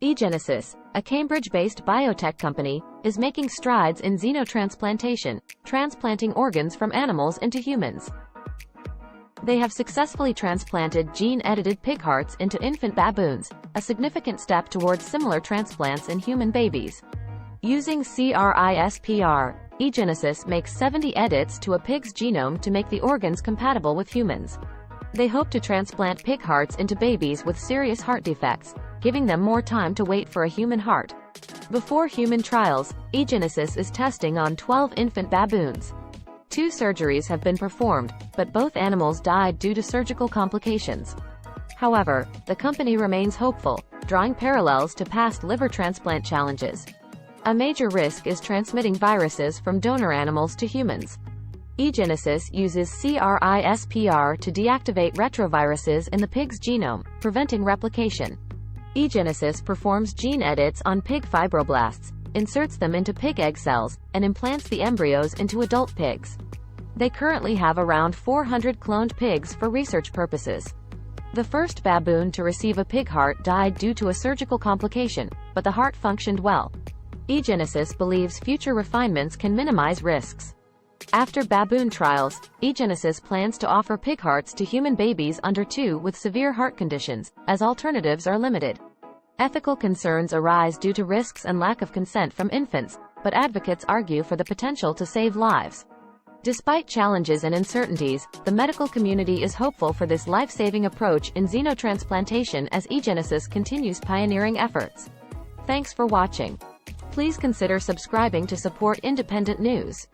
eGenesis, a Cambridge-based biotech company, is making strides in xenotransplantation, transplanting organs from animals into humans. They have successfully transplanted gene-edited pig hearts into infant baboons, a significant step towards similar transplants in human babies. Using CRISPR, eGenesis makes 70 edits to a pig's genome to make the organs compatible with humans. They hope to transplant pig hearts into babies with serious heart defects, giving them more time to wait for a human heart. Before human trials, eGenesis is testing on 12 infant baboons. 2 surgeries have been performed, but both animals died due to surgical complications. However, the company remains hopeful, drawing parallels to past liver transplant challenges. A major risk is transmitting viruses from donor animals to humans. eGenesis uses CRISPR to deactivate retroviruses in the pig's genome, preventing replication. eGenesis performs gene edits on pig fibroblasts, inserts them into pig egg cells, and implants the embryos into adult pigs. They currently have around 400 cloned pigs for research purposes. The first baboon to receive a pig heart died due to a surgical complication, but the heart functioned well. eGenesis believes future refinements can minimize risks. After baboon trials, eGenesis plans to offer pig hearts to human babies under 2 with severe heart conditions, as alternatives are limited. Ethical concerns arise due to risks and lack of consent from infants, but advocates argue for the potential to save lives. Despite challenges and uncertainties, the medical community is hopeful for this life-saving approach in xenotransplantation as eGenesis continues pioneering efforts. Thanks for watching. Please consider subscribing to support independent news.